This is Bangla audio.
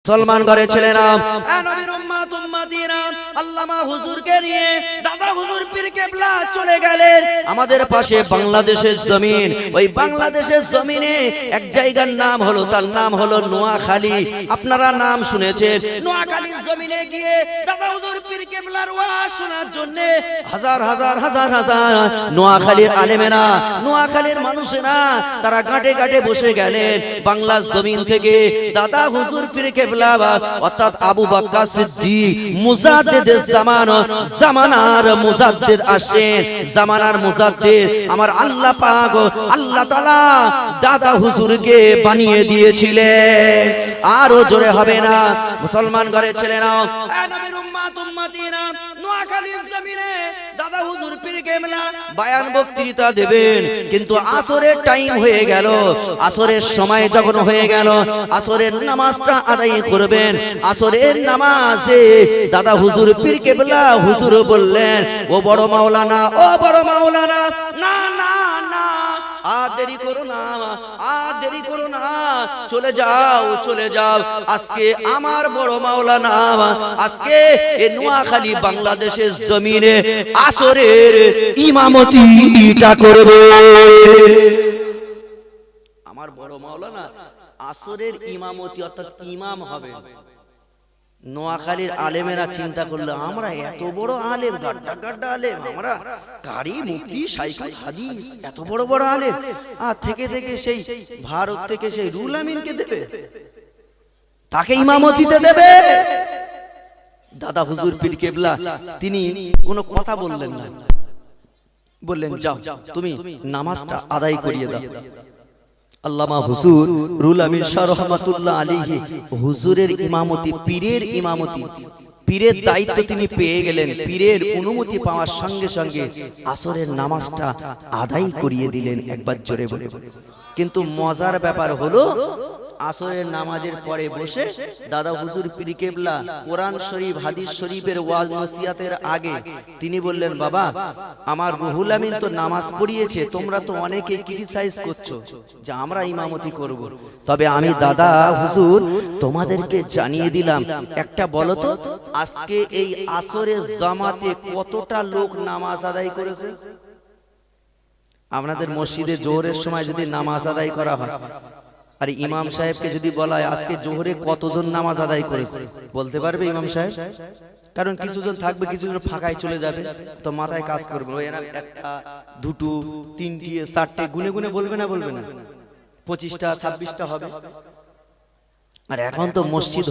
মুসলমান ঘরে ছেলেরা, নবীর উম্মত উম্মতিরা, আল্লামা হুজুরকে নিয়ে দাদা হুজুর পীর কেবলা চলে গেলেন আমাদের পাশে বাংলাদেশের জমিন। ওই বাংলাদেশের জমিনে এক জায়গার নাম হলো, তার নাম হলো নোয়াখালী। আপনারা নাম শুনেছেন। নোয়াখালীর জমিনে গিয়ে দাদা হুজুর পীর কেবলার ওয়াজ শোনার জন্য হাজার হাজার হাজার হাজার নোয়াখালীর আলেমেরা, নোয়াখালীর মানুষেরা তারা ঘাটে ঘাটে বসে গেলেন। বাংলার জমিন থেকে দাদা হুজুর পীর কেবলা অর্থাৎ আবু বকর সিদ্দিক মুজাদ্দিদের জামানার মুজাদ্দিদ আসেন। জামানার মুজাদ্দিদ আমার আল্লাহ পাক, আল্লাহ তাআলা দাদা হুজুরকে বানিয়ে দিয়েছিলেন। আরো জোরে হবে না মুসলমান ঘরের ছেলেরা, নবীর উম্মত উম্মতিরা, নোয়াখালীর জমিনে দাদা হুজুর পীর কেবলা বয়ান বক্তৃতা দেবেন। কিন্তু আসরের টাইম হয়ে গেল। আসরের সময় যখন হয়ে গেল, আসরের নামাজটা আদায় করবেন। আসরের নামাজে দাদা হুজুর পীর কেবলা হুজুর বললেন, ও বড় মাওলানা, ও বড় মাওলানা, না না না, আর দেরি করো না, আর দেরি করো না, চলে যাও চলে যাও। আজকে আমার বড় মাওলানা আজকে এই নোয়াখালী বাংলাদেশের জমিনে আসরের ইমামতিটা করবে। আমার বড় মাওলানা আসরের ইমামতি অর্থাৎ ইমাম হবে। নোয়াখালীর আলেমেরা চিন্তা করলো, আমরা এত বড় আলেম, গাড্ডা গাড্ডা আলেম, আমরা কারি মুফতি শাইখুল হাদিস, এত বড় বড় আলেম, আর থেকে থেকে সেই ভারত থেকে সেই রুহুল আমিনকে দেবে, তাকে ইমামতিতে দেবে। দাদা হুজুর পীর কেবলা তিনি কোনো কথা বললেন না, বললেন যাও তুমি নামাজটা আদায় করিয়ে দাও। আল্লামা হুজুর রুহুল আমিন শাহ রহমাতুল্লাহ আলাইহি হুজুরের ইমামতি, পীরের ইমামতি, পীরের দায়িত্ব তিনি পেয়ে গেলেন। পীরের অনুমতি পাওয়ার সঙ্গে সঙ্গে আসরের নামাজটা আদায় করিয়ে দিলেন। একবার জোরে বলে। কিন্তু মজার ব্যাপার হলো, আসরের নামাজের পরে বসে দাদা হুজুর পীর কেবলা কোরআন শরীফ হাদিস শরীফের ওয়াজ নসিহতের আগে তিনি বললেন, বাবা আমার রুহুল আমিন তো নামাজ পড়িয়েছে, তোমরা তো অনেকে ক্রিটিসাইজ করছো যে আমরা ইমামতি করব, তবে আমি দাদা হুজুর তোমাদেরকে জানিয়ে দিলাম, একটা বলো তো আজকে এই আসরের জামাতে কতটা লোক নামাজ আদায় করেছে? আপনাদের মসজিদে জোহরের সময় যদি নামাজ আদায় করা হয়, আর ইমাম সাহেবকে যদি বলা হয় আজকে জোহরে কতজন নামাজ আদায় করেছে, বলতে পারবে ইমাম সাহেব? কারণ কিছুজন থাকবে, কিছুজন ফাঁকায় চলে যাবে, তো মাথায় কাজ করবে, ওই একটা দুটো তিনটে চারটে গুনে গুনে বলবে না, বলবে না, 25টা 26টা হবে। আর এখন তো মসজিদ